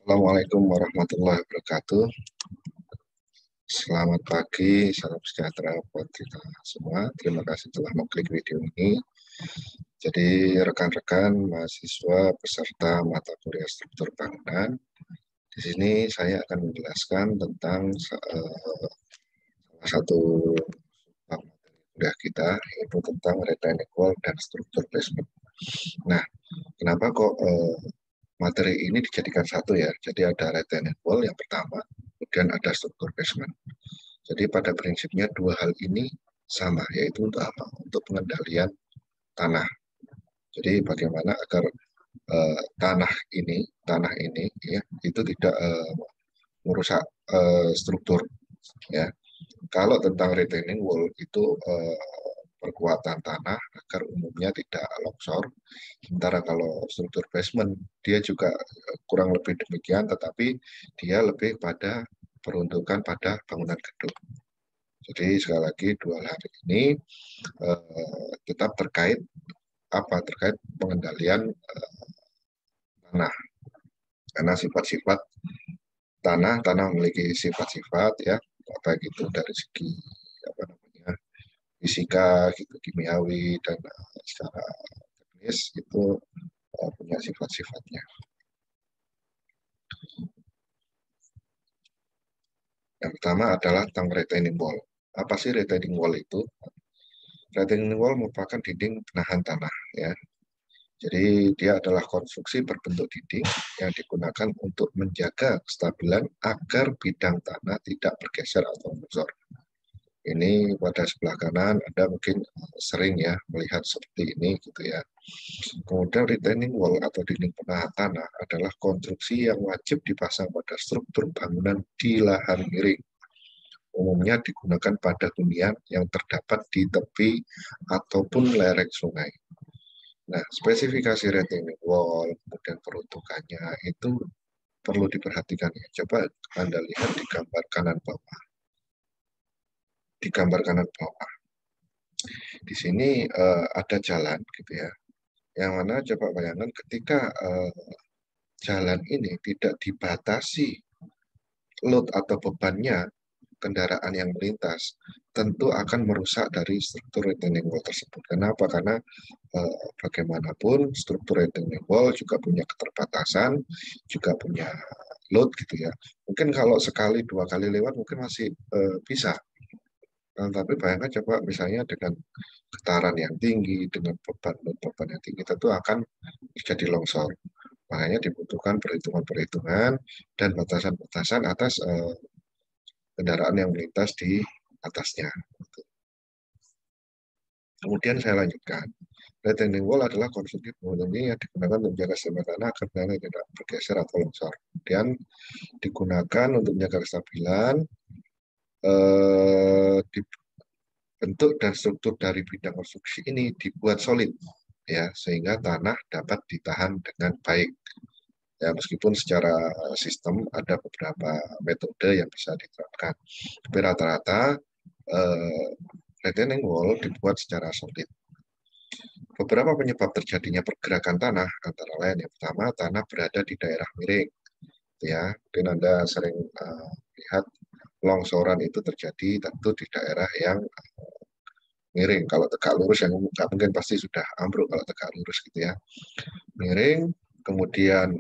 Assalamualaikum warahmatullahi wabarakatuh. Selamat pagi, salam sejahtera buat kita semua. Terima kasih telah mengklik video ini. Jadi rekan-rekan mahasiswa peserta mata kuliah struktur bangunan, di sini saya akan menjelaskan tentang salah satu materi kuliah kita, yaitu tentang retaining wall dan struktur basement. Nah, kenapa kok materi ini dijadikan satu ya? Jadi ada retaining wall yang pertama, kemudian ada struktur basement. Jadi pada prinsipnya dua hal ini sama, yaitu untuk apa? Untuk pengendalian tanah. Jadi bagaimana agar tanah ini ya itu tidak merusak struktur ya. Kalau tentang retaining wall itu perkuatan tanah agar umumnya tidak longsor. Sementara kalau struktur basement dia juga kurang lebih demikian, tetapi dia lebih pada peruntukan pada bangunan gedung. Jadi sekali lagi dua hal ini tetap terkait pengendalian tanah, karena sifat-sifat tanah memiliki sifat-sifat ya, baik itu dari segi apa namanya fisika, gitu, kimiawi dan secara teknis itu punya sifat-sifatnya. Yang pertama adalah tentang retaining wall. Apa sih retaining wall itu? Retaining wall merupakan dinding penahan tanah ya. Jadi dia adalah konstruksi berbentuk dinding yang digunakan untuk menjaga kestabilan agar bidang tanah tidak bergeser atau longsor. Ini pada sebelah kanan Anda mungkin sering ya melihat seperti ini gitu ya. Kemudian retaining wall atau dinding penahan tanah adalah konstruksi yang wajib dipasang pada struktur bangunan di lahan miring. Umumnya digunakan pada hunian yang terdapat di tepi ataupun lereng sungai. Nah, spesifikasi retaining wall, kemudian peruntukannya itu perlu diperhatikan ya. Coba Anda lihat di gambar kanan bawah. Di gambar kanan bawah. Di sini ada jalan gitu ya. Yang mana coba bayangkan ketika jalan ini tidak dibatasi load atau bebannya kendaraan yang melintas, tentu akan merusak dari struktur retaining wall tersebut. Kenapa? Karena bagaimanapun struktur retaining wall juga punya keterbatasan, juga punya load gitu ya. Mungkin kalau sekali dua kali lewat mungkin masih bisa. Tapi bayangkan coba misalnya dengan getaran yang tinggi, dengan beban yang tinggi, tentu akan terjadi longsor. Makanya dibutuhkan perhitungan-perhitungan dan batasan-batasan atas kendaraan yang melintas di atasnya. Kemudian saya lanjutkan. Retaining wall adalah konstruksi bangunan yang digunakan untuk menjaga keseimbangan tanah agar tanah tidak bergeser atau longsor. Kemudian digunakan untuk menjaga kestabilan bentuk dan struktur dari bidang konstruksi ini dibuat solid ya, sehingga tanah dapat ditahan dengan baik. Ya, meskipun secara sistem ada beberapa metode yang bisa diterapkan. Tapi rata-rata retaining wall dibuat secara solid. Beberapa penyebab terjadinya pergerakan tanah antara lain yang pertama, tanah berada di daerah miring. Ya, mungkin Anda sering lihat longsoran itu terjadi tentu di daerah yang miring. Kalau tegak lurus yang nggak mungkin pasti sudah ambruk kalau tegak lurus gitu ya. Miring, kemudian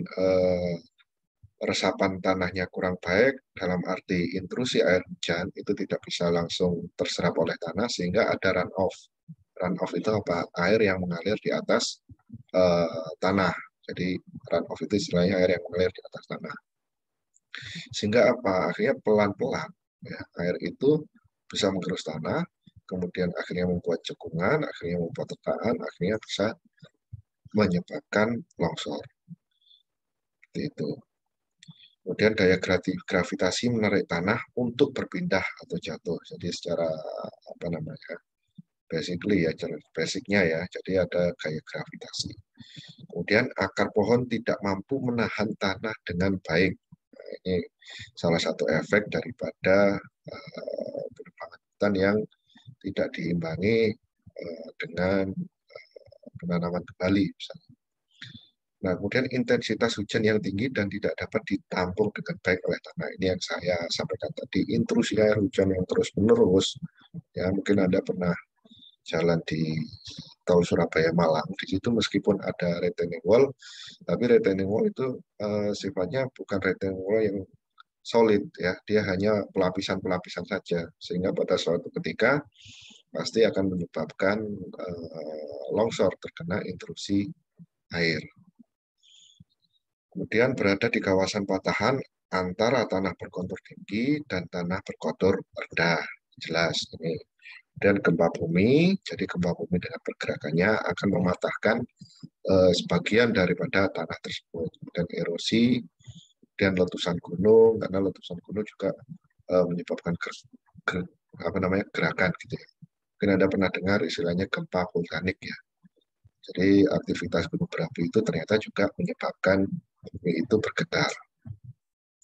resapan tanahnya kurang baik, dalam arti intrusi air hujan itu tidak bisa langsung terserap oleh tanah sehingga ada runoff. Runoff itu apa? Air yang mengalir di atas tanah. Jadi runoff itu istilahnya air yang mengalir di atas tanah. Sehingga apa? Akhirnya pelan-pelan ya, air itu bisa menggerus tanah, kemudian akhirnya membuat cekungan, akhirnya membuat tetaan, akhirnya bisa menyebabkan longsor. Seperti itu. Kemudian daya gravitasi menarik tanah untuk berpindah atau jatuh. Jadi secara apa namanya, basicnya ya. Jadi ada gaya gravitasi. Kemudian akar pohon tidak mampu menahan tanah dengan baik. Nah, ini salah satu efek daripada penebangan hutan yang tidak diimbangi dengan penanaman kembali misalnya. Nah, kemudian intensitas hujan yang tinggi dan tidak dapat ditampung dengan baik oleh tanah. Ini yang saya sampaikan tadi, intrusi air hujan yang terus-menerus. Ya, mungkin Anda pernah jalan di tol Surabaya Malang. Di situ meskipun ada retaining wall, tapi retaining wall itu sifatnya bukan retaining wall yang solid, ya. Dia hanya pelapisan-pelapisan saja. Sehingga pada suatu ketika pasti akan menyebabkan longsor terkena intrusi air. Kemudian berada di kawasan patahan antara tanah berkontur tinggi dan tanah berkontur rendah. Jelas ini. Dan gempa bumi, jadi gempa bumi dengan pergerakannya akan mematahkan sebagian daripada tanah tersebut. Dan erosi dan letusan gunung, karena letusan gunung juga menyebabkan apa namanya, gerakan gitu ya. Mungkin Anda pernah dengar istilahnya gempa vulkanik ya. Jadi aktivitas gunung berapi itu ternyata juga menyebabkan bumi itu bergetar.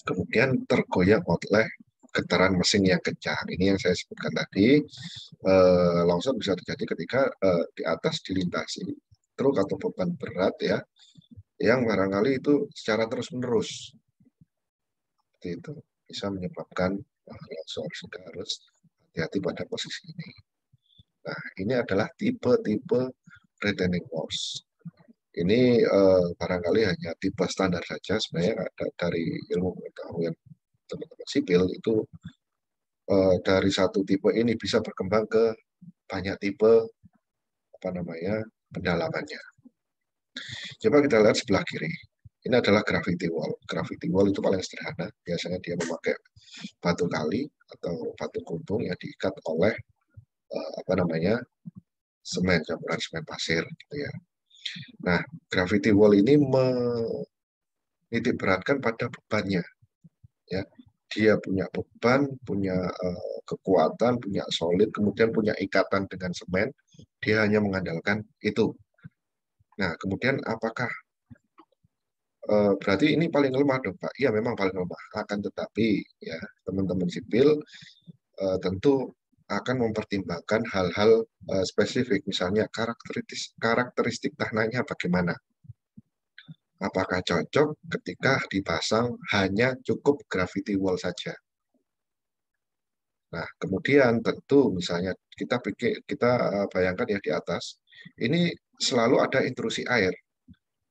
Kemudian tergoyak oleh getaran mesin yang kencang. Ini yang saya sebutkan tadi. Longsor bisa terjadi ketika di atas dilintasi truk atau beban berat ya, yang barangkali itu secara terus-menerus. Seperti itu bisa menyebabkan longsor, sehingga harus hati-hati pada posisi ini. Nah, ini adalah tipe-tipe retaining walls. Ini barangkali hanya tipe standar saja. Sebenarnya ada dari ilmu pengetahuan teman-teman sipil itu dari satu tipe ini bisa berkembang ke banyak tipe apa namanya pendalamannya. Coba kita lihat sebelah kiri. Ini adalah gravity wall. Gravity wall itu paling sederhana. Biasanya dia memakai batu kali atau batu kuntung yang diikat oleh apa namanya semen, campuran semen pasir, gitu ya. Nah, gravity wall ini menitik beratkan pada bebannya, ya. Dia punya beban, punya kekuatan, punya solid, kemudian punya ikatan dengan semen. Dia hanya mengandalkan itu. Nah, kemudian apakah berarti ini paling lemah dong, Pak? Iya, memang paling lemah. Akan tetapi ya teman-teman sipil tentu akan mempertimbangkan hal-hal spesifik, misalnya karakteristik tanahnya bagaimana. Apakah cocok ketika dipasang hanya cukup gravity wall saja? Nah, kemudian tentu misalnya kita bayangkan ya di atas, ini selalu ada intrusi air.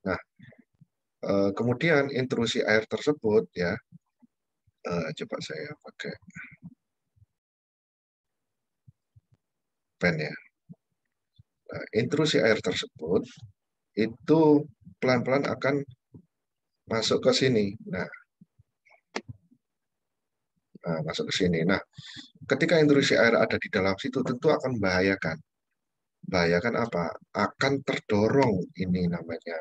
Nah, kemudian intrusi air tersebut ya, coba saya pakai pen ya. Nah, intrusi air tersebut itu pelan-pelan akan masuk ke sini. Masuk ke sini. Nah, ketika intrusi air ada di dalam situ tentu akan membahayakan. Membahayakan apa? Akan terdorong ini namanya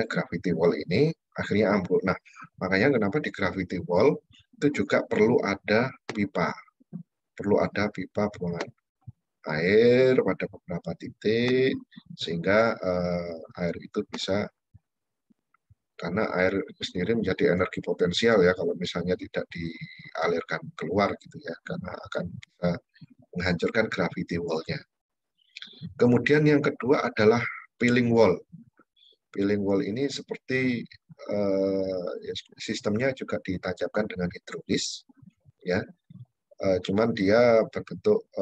gravity wall ini akhirnya ambruk. Nah, makanya kenapa di gravity wall itu juga perlu ada pipa buangan air pada beberapa titik sehingga air itu bisa, karena air itu sendiri menjadi energi potensial ya kalau misalnya tidak dialirkan keluar gitu ya, karena akan bisa menghancurkan gravity wall-nya. Kemudian yang kedua adalah peeling wall. Peeling wall ini seperti ya, sistemnya juga ditancapkan dengan hidrolis ya. Cuman dia berbentuk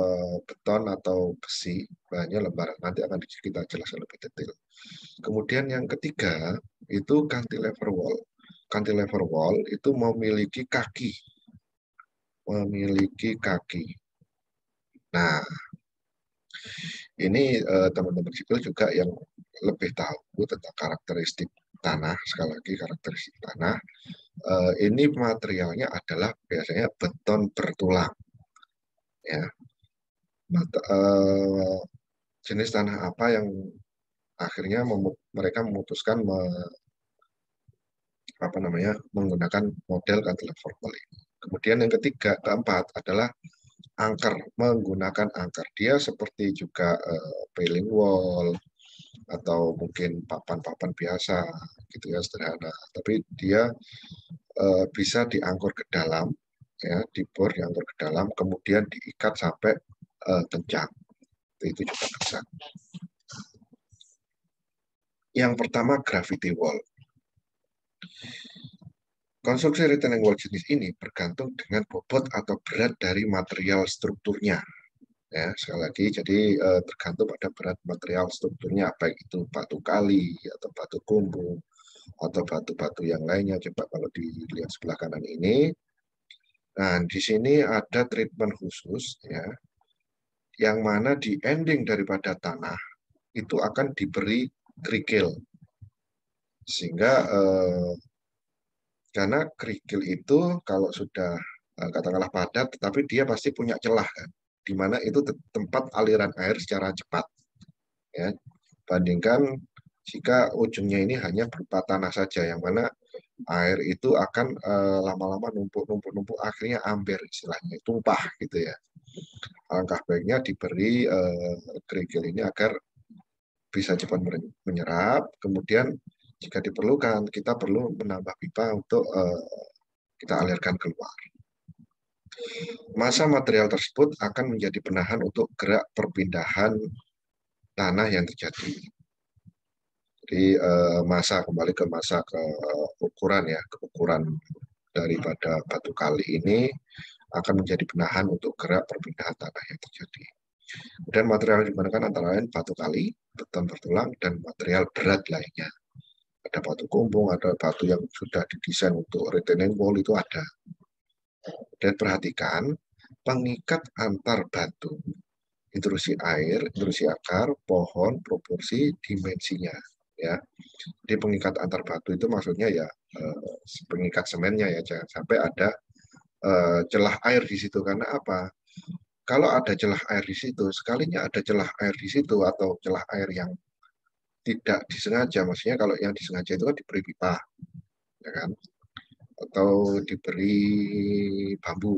beton atau besi, bahannya lembaran. Nanti akan kita jelaskan lebih detail. Kemudian yang ketiga itu cantilever wall. Cantilever wall itu memiliki kaki. Nah, ini teman-teman sipil juga yang lebih tahu tentang karakteristik tanah. Sekali lagi karakteristik tanah. Ini materialnya adalah biasanya beton bertulang. Ya, jenis tanah apa yang akhirnya mereka memutuskan menggunakan model cantilever wall ini. Kemudian yang keempat adalah angker, menggunakan angker. Dia seperti juga paling wall atau mungkin papan-papan biasa gitu ya, sederhana. Tapi dia bisa diangkur ke dalam, ya, dibor diangkur ke dalam, kemudian diikat sampai kencang. Itu juga bisa. Yang pertama, gravity wall. Konstruksi retaining wall jenis ini bergantung dengan bobot atau berat dari material strukturnya. Ya, sekali lagi, jadi tergantung pada berat material strukturnya, baik itu batu kali atau batu kumbung atau batu-batu yang lainnya. Coba kalau dilihat sebelah kanan ini, nah di sini ada treatment khusus, ya, yang mana di ending daripada tanah itu akan diberi kerikil, sehingga karena kerikil itu kalau sudah katakanlah padat, tetapi dia pasti punya celah kan, di mana itu tempat aliran air secara cepat. Ya, bandingkan jika ujungnya ini hanya berupa tanah saja, yang mana air itu akan lama-lama numpuk-numpuk, akhirnya amber istilahnya, tumpah gitu ya. Alangkah baiknya diberi kerikil ini agar bisa cepat menyerap. Kemudian jika diperlukan, kita perlu menambah pipa untuk kita alirkan keluar. Massa material tersebut akan menjadi penahan untuk gerak perpindahan tanah yang terjadi. Jadi massa, kembali ke massa, ke ukuran ya, ke ukuran daripada batu kali ini akan menjadi penahan untuk gerak perpindahan tanah yang terjadi. Dan material yang digunakan antara lain batu kali, beton bertulang, dan material berat lainnya. Ada batu kumbung, ada batu yang sudah didesain untuk retaining wall itu ada. Dan perhatikan pengikat antar batu, intrusi air, intrusi akar, pohon, proporsi, dimensinya. Ya, jadi pengikat antar batu itu maksudnya ya pengikat semennya ya, jangan sampai ada celah air di situ. Karena apa? Kalau ada celah air di situ, sekalinya ada celah air di situ atau celah air yang tidak disengaja, maksudnya kalau yang disengaja itu kan diberi pipa, ya kan? Atau diberi bambu.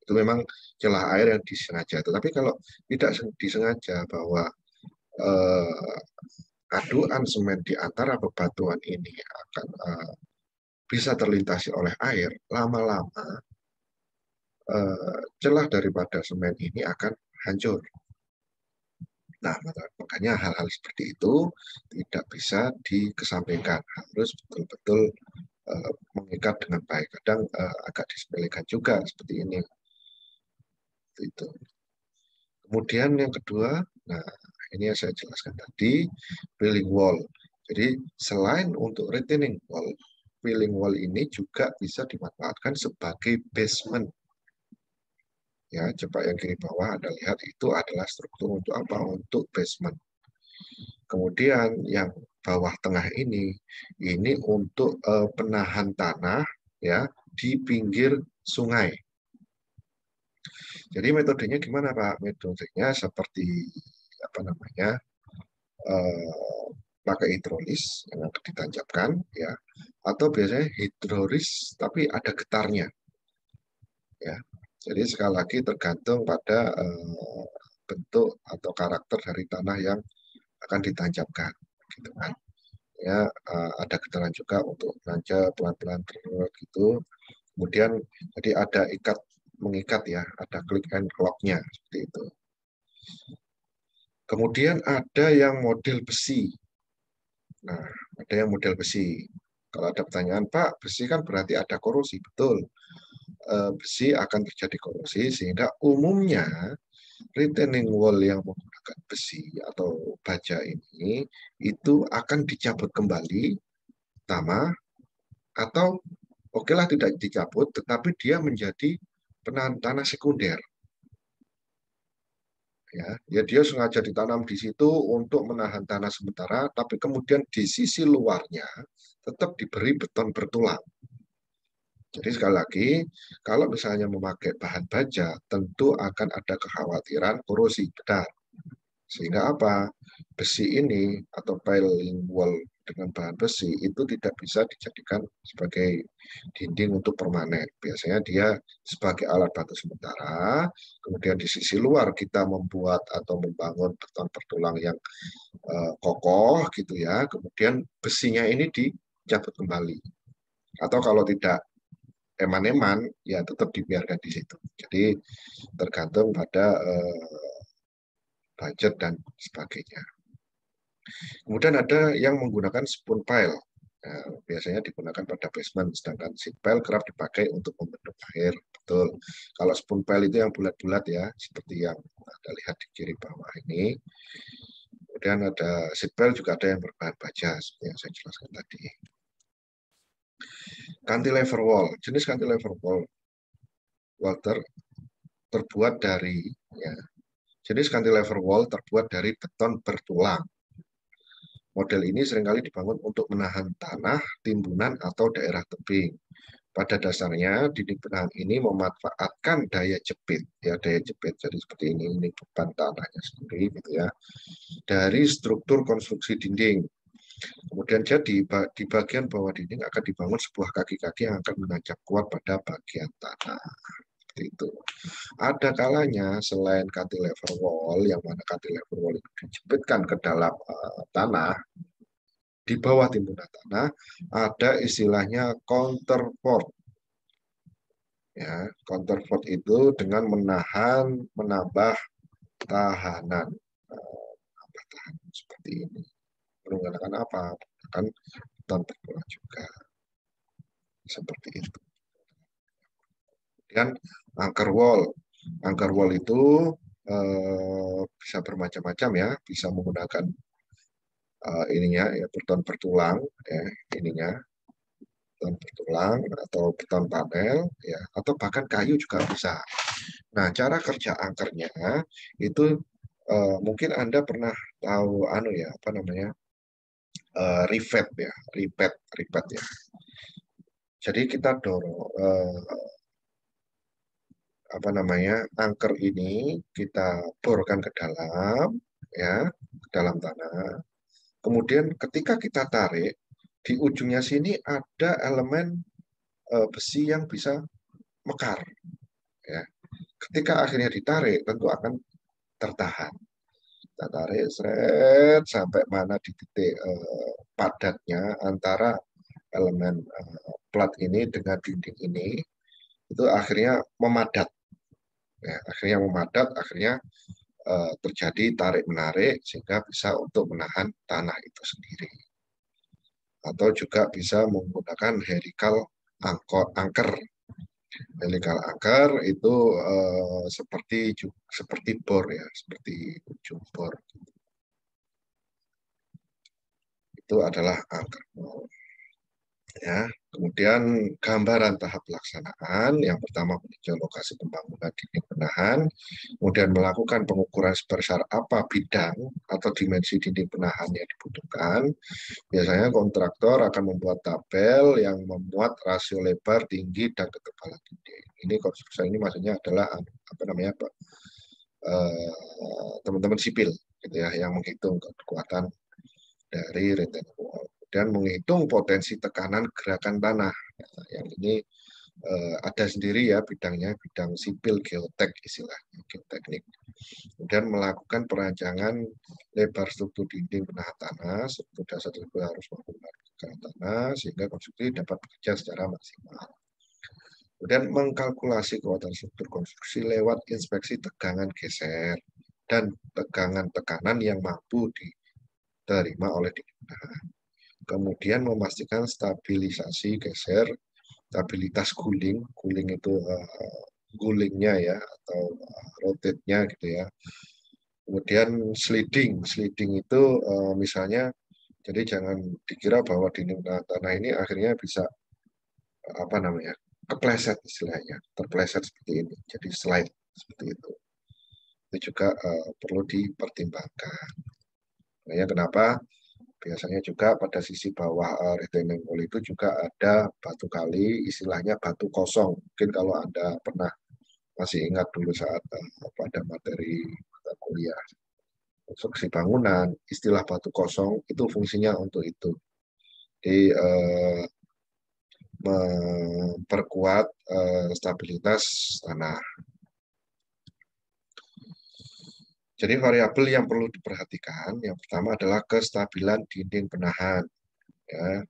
Itu memang celah air yang disengaja. Tetapi kalau tidak disengaja bahwa aduan semen di antara bebatuan ini akan bisa terlintasi oleh air, lama-lama celah daripada semen ini akan hancur. Nah, makanya hal-hal seperti itu tidak bisa dikesampingkan, harus betul-betul mengikat dengan baik. Kadang agak disepelekan juga seperti ini. Itu. Kemudian yang kedua, nah ini yang saya jelaskan tadi, filling wall. Jadi selain untuk retaining wall, filling wall ini juga bisa dimanfaatkan sebagai basement. Ya, coba yang kiri bawah Anda lihat itu adalah struktur untuk apa? Untuk basement. Kemudian yang bawah tengah ini untuk penahan tanah ya di pinggir sungai. Jadi metodenya gimana Pak? Metodenya seperti apa namanya? Pakai hidrolis yang akan ditancapkan ya, atau biasanya hidrolis tapi ada getarnya ya. Jadi sekali lagi tergantung pada bentuk atau karakter dari tanah yang akan ditancapkan gitu kan. Ya, ada getaran juga untuk nancap pelan-pelan gitu. Kemudian jadi ada mengikat ya, ada click and lock-nya seperti itu. Kemudian ada yang model besi. Nah, ada yang model besi. Kalau ada pertanyaan, Pak, besi kan berarti ada korosi. Betul. Besi akan terjadi korosi, sehingga umumnya retaining wall yang menggunakan besi atau baja ini itu akan dicabut kembali pertama, atau okelah tidak dicabut, tetapi dia menjadi penahan tanah sekunder. Ya, dia sengaja ditanam di situ untuk menahan tanah sementara, tapi kemudian di sisi luarnya tetap diberi beton bertulang. Jadi sekali lagi, kalau misalnya memakai bahan baja, tentu akan ada kekhawatiran korosi, benar. Sehingga apa? Besi ini atau piling wall dengan bahan besi itu tidak bisa dijadikan sebagai dinding untuk permanen. Biasanya dia sebagai alat bantu sementara, kemudian di sisi luar kita membuat atau membangun beton bertulang yang kokoh gitu ya, kemudian besinya ini dicabut kembali. Atau kalau tidak eman-eman, ya tetap dibiarkan di situ. Jadi tergantung pada budget dan sebagainya. Kemudian ada yang menggunakan spoon pile. Nah, biasanya digunakan pada basement, sedangkan seat pile kerap dipakai untuk membendung air. Betul. Kalau spoon pile itu yang bulat-bulat ya, seperti yang Anda lihat di kiri bawah ini. Kemudian ada seat pile juga ada yang berbahan baja, seperti yang saya jelaskan tadi. Cantilever wall. Jenis cantilever wall water terbuat dari ya, jenis cantilever wall terbuat dari beton bertulang. Model ini seringkali dibangun untuk menahan tanah, timbunan, atau daerah tebing. Pada dasarnya, dinding penahan ini memanfaatkan daya jepit, ya daya jepit. Jadi seperti ini beban tanahnya sendiri, gitu ya, dari struktur konstruksi dinding. Kemudian jadi di bagian bawah dinding akan dibangun sebuah kaki-kaki yang akan menancap kuat pada bagian tanah. Seperti itu. Ada kalanya selain cantilever wall, yang mana cantilever wall itu dijepitkan ke dalam tanah, di bawah timbunan tanah ada istilahnya counterfort. Ya, counterfort itu dengan menambah tahanan, tahanan seperti ini. Menggunakan apa? Menggunakan beton berbola juga, seperti itu. Dan anchor wall. Anchor wall itu bisa bermacam-macam ya, bisa menggunakan ininya ya beton bertulang ya, ininya beton bertulang atau beton panel ya, atau bahkan kayu juga bisa. Nah, cara kerja angkernya itu mungkin Anda pernah tahu anu ya, apa namanya? Rivet ya, rivet ya. Jadi kita dorong apa namanya? Angker ini kita borkan ke dalam ya, ke dalam tanah. Kemudian ketika kita tarik, di ujungnya sini ada elemen besi yang bisa mekar ya. Ketika akhirnya ditarik, tentu akan tertahan. Kita tarik seret sampai mana di titik padatnya antara elemen plat ini dengan dinding ini, itu akhirnya memadat. Ya, akhirnya memadat, akhirnya terjadi tarik menarik sehingga bisa untuk menahan tanah itu sendiri. Atau juga bisa menggunakan helical anchor. Helical anchor itu seperti bor ya, seperti ujung bor. Itu adalah anchor. Ya, kemudian gambaran tahap pelaksanaan. Yang pertama meninjau lokasi pembangunan dinding penahan, kemudian melakukan pengukuran sebesar apa bidang atau dimensi dinding penahan yang dibutuhkan. Biasanya kontraktor akan membuat tabel yang memuat rasio lebar, tinggi, dan ketebalan dinding. Ini konstruksi ini maksudnya adalah apa namanya, Pak? Teman-teman sipil gitu ya, yang menghitung kekuatan dari retaining wall dan menghitung potensi tekanan gerakan tanah. Nah, yang ini ada sendiri ya bidangnya, bidang sipil geotek istilahnya, geoteknik. Kemudian melakukan perancangan lebar struktur dinding penahan tanah, struktur dasar tersebut harus menggunakan gerakan tanah sehingga konstruksi dapat bekerja secara maksimal. Kemudian mengkalkulasi kekuatan struktur konstruksi lewat inspeksi tegangan geser dan tegangan tekanan yang mampu diterima oleh dinding penahan. Kemudian memastikan stabilisasi geser, stabilitas guling, guling itu gulingnya ya atau rotate-nya gitu ya. Kemudian sliding, sliding itu misalnya, jadi jangan dikira bahwa dinding tanah ini akhirnya bisa apa namanya kepleset istilahnya, terpleset seperti ini, jadi slide seperti itu. Itu juga perlu dipertimbangkan. Makanya kenapa biasanya juga pada sisi bawah retaining wall itu juga ada batu kali, istilahnya batu kosong. Mungkin kalau Anda pernah masih ingat dulu saat pada materi mata kuliah konstruksi bangunan, istilah batu kosong itu fungsinya untuk itu. Di memperkuat stabilitas tanah. Jadi variabel yang perlu diperhatikan, yang pertama adalah kestabilan dinding penahan. Ya.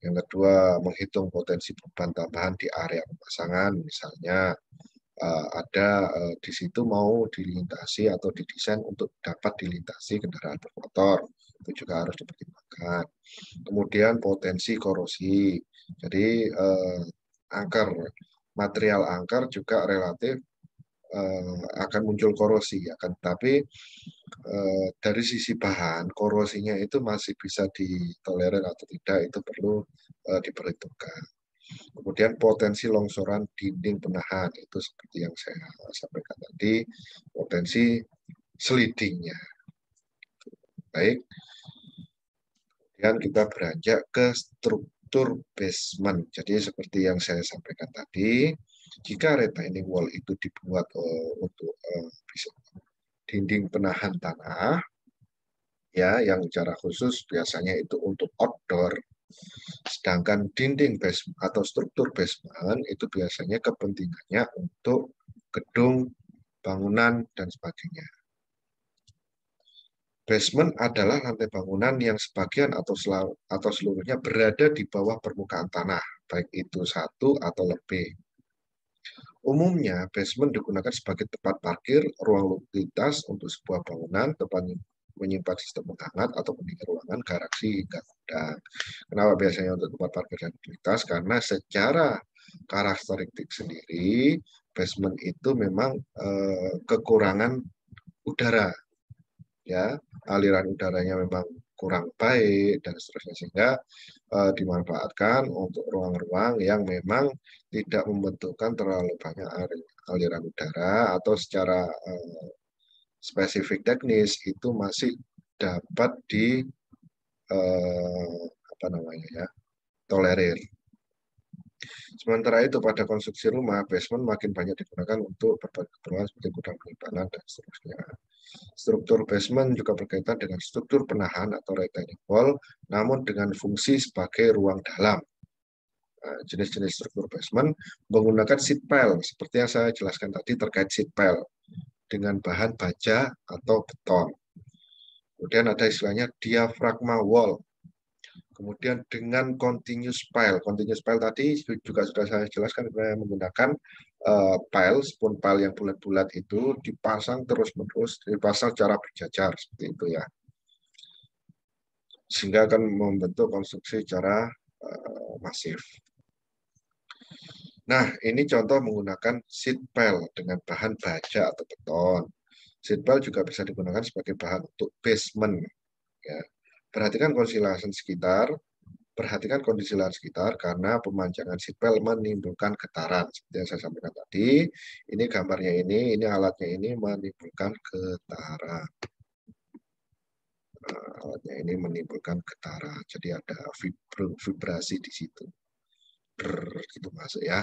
Yang kedua, menghitung potensi beban tambahan di area pemasangan, misalnya ada di situ mau dilintasi atau didesain untuk dapat dilintasi kendaraan bermotor. itu juga harus dipertimbangkan. Kemudian potensi korosi. Jadi angker, material angker juga relatif akan muncul korosi, akan tetapi dari sisi bahan korosinya itu masih bisa ditolerir atau tidak itu perlu diperhitungkan. Kemudian potensi longsoran dinding penahan itu seperti yang saya sampaikan tadi, potensi slidingnya. Baik, kemudian kita beranjak ke struktur basement. Jadi seperti yang saya sampaikan tadi, jika retaining wall itu dibuat untuk dinding penahan tanah, ya, yang secara khusus biasanya itu untuk outdoor, sedangkan dinding basement atau struktur basement itu biasanya kepentingannya untuk gedung, bangunan, dan sebagainya. Basement adalah lantai bangunan yang sebagian atau seluruhnya berada di bawah permukaan tanah, baik itu satu atau lebih. Umumnya, basement digunakan sebagai tempat parkir, ruang lintas untuk sebuah bangunan, tempat menyimpan sistem penghangat atau pendingin ruangan, garasi, hingga gudang. Kenapa biasanya untuk tempat parkir dan lintas? Karena secara karakteristik sendiri, basement itu memang kekurangan udara, ya, aliran udaranya memang kurang baik dan seterusnya, sehingga dimanfaatkan untuk ruang-ruang yang memang tidak membentukkan terlalu banyak aliran udara, atau secara spesifik teknis itu masih dapat di apa namanya ya, tolerir. Sementara itu pada konstruksi rumah, basement makin banyak digunakan untuk berbagai keperluan seperti gudang penyimpanan dan seterusnya. Struktur basement juga berkaitan dengan struktur penahan atau retaining wall, namun dengan fungsi sebagai ruang dalam. Jenis-jenis struktur basement menggunakan sheet pile, seperti yang saya jelaskan tadi terkait sheet pile, dengan bahan baja atau beton. Kemudian ada istilahnya diafragma wall. Kemudian dengan continuous pile. Continuous pile tadi juga sudah saya jelaskan, saya menggunakan pile, spoon pile yang bulat-bulat itu dipasang terus-menerus, dipasang secara berjajar seperti itu ya. Sehingga akan membentuk konstruksi secara masif. Nah, ini contoh menggunakan sheet pile dengan bahan baja atau beton. Sheet pile juga bisa digunakan sebagai bahan untuk basement. Ya. Perhatikan kondisi lahan sekitar karena pemanjangan sheet pile menimbulkan getaran. Seperti yang saya sampaikan tadi, ini gambarnya ini alatnya ini menimbulkan getaran. Alatnya ini menimbulkan getaran. Jadi ada vibrasi di situ. Gitu masuk ya.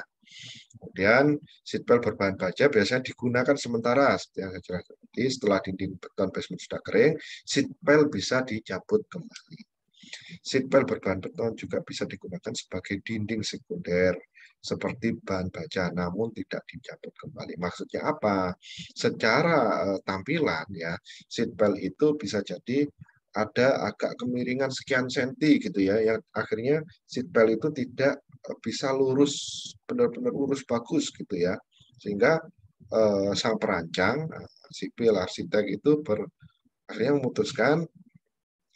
Kemudian sheet pile berbahan baja biasanya digunakan sementara, seperti yang saya jelaskan tadi. Setelah dinding beton basement sudah kering, sheet pile bisa dicabut kembali. Sheet pile berbahan beton juga bisa digunakan sebagai dinding sekunder seperti bahan baja, namun tidak dicabut kembali. Maksudnya apa? Secara tampilan ya, sheet pile itu bisa jadi ada agak kemiringan sekian senti gitu ya, yang akhirnya sheet pile itu tidak bisa lurus, benar-benar lurus bagus gitu ya, sehingga sang perancang sipil arsitek itu akhirnya memutuskan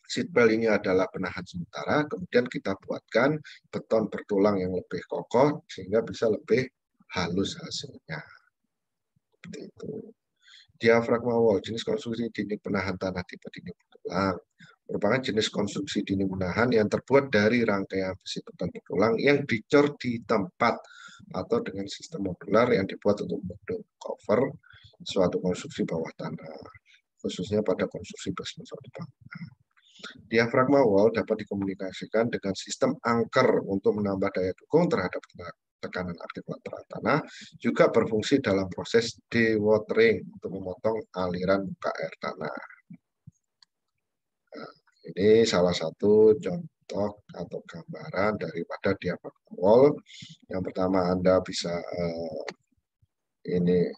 sheet pile ini adalah penahan sementara, kemudian kita buatkan beton bertulang yang lebih kokoh sehingga bisa lebih halus hasilnya. Seperti itu. Diafragma wall, jenis konstruksi dinding penahan tanah tipe dinding bertulang, merupakan jenis konstruksi dinding penahan yang terbuat dari rangkaian besi beton bertulang yang dicor di tempat atau dengan sistem modular yang dibuat untuk cover suatu konstruksi bawah tanah, khususnya pada konstruksi basement suatu bangunan. Diafragma wall dapat dikomunikasikan dengan sistem angker untuk menambah daya dukung terhadap tekanan aktif lateral tanah, juga berfungsi dalam proses dewatering untuk memotong aliran muka air tanah. Nah, ini salah satu contoh atau gambaran daripada diafragma wall. Yang pertama Anda bisa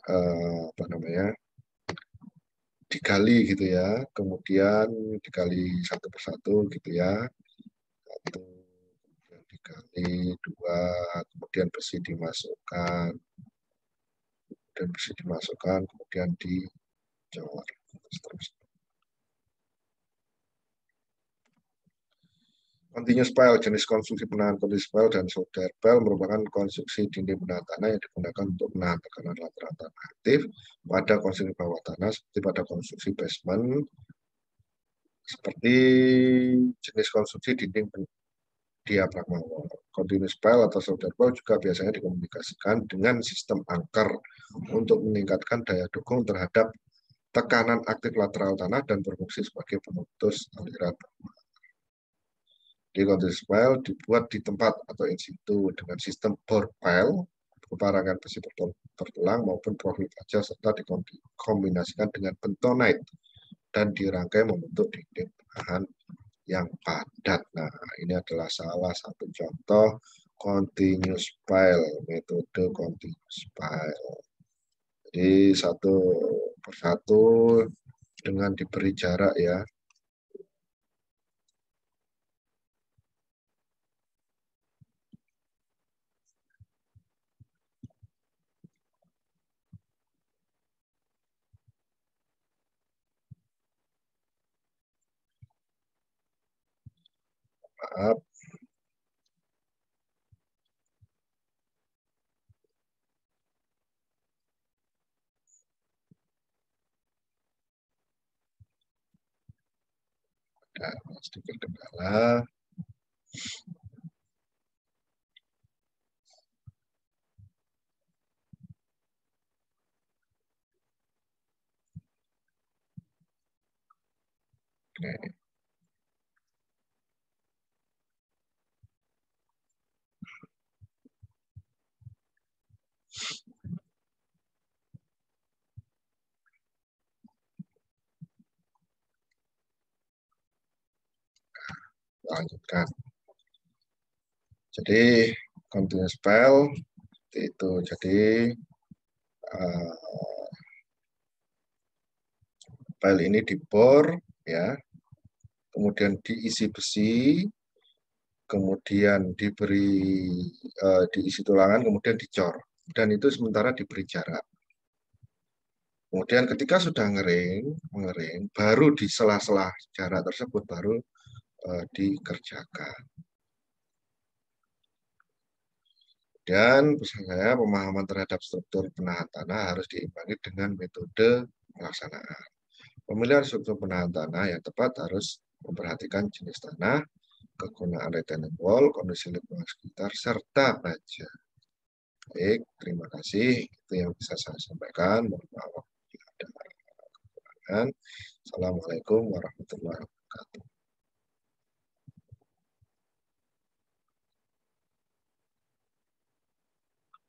apa namanya, digali gitu ya, kemudian digali satu persatu gitu ya, satu, kemudian digali dua, kemudian besi dimasukkan, kemudian dicor, seterusnya. Continuous pile, jenis konstruksi penahan continuous pile dan solder pile merupakan konstruksi dinding penahan tanah yang digunakan untuk menahan tekanan lateral tanah aktif pada konstruksi bawah tanah seperti pada konstruksi basement, seperti jenis konstruksi dinding diafragma wall. Continuous pile atau solder pile juga biasanya dikomunikasikan dengan sistem anchor untuk meningkatkan daya dukung terhadap tekanan aktif lateral tanah dan berfungsi sebagai pemutus aliran. Di continuous pile dibuat di tempat atau in situ dengan sistem bore pile, perangan besi bertulang maupun profil baja serta dikombinasikan dengan bentonite dan dirangkai membentuk dinding penahan yang padat. Nah, ini adalah salah satu contoh continuous pile, metode continuous pile. Jadi satu persatu dengan diberi jarak ya. Maaf. Ada sedikit kendala. Oke. Lanjutkan. Jadi continuous pile itu jadi pile ini dibor ya, kemudian diisi besi, kemudian diisi tulangan, kemudian dicor, dan itu sementara diberi jarak. Kemudian ketika sudah mengering, baru di sela-sela jarak tersebut baru dikerjakan. Dan pesan saya, pemahaman terhadap struktur penahan tanah harus diimbangi dengan metode pelaksanaan. Pemilihan struktur penahan tanah yang tepat harus memperhatikan jenis tanah, kegunaan retaining wall, kondisi lingkungan sekitar, serta baja. Baik, terima kasih. Itu yang bisa saya sampaikan. Mohon maaf bila ada kekurangan. Assalamualaikum warahmatullahi wabarakatuh.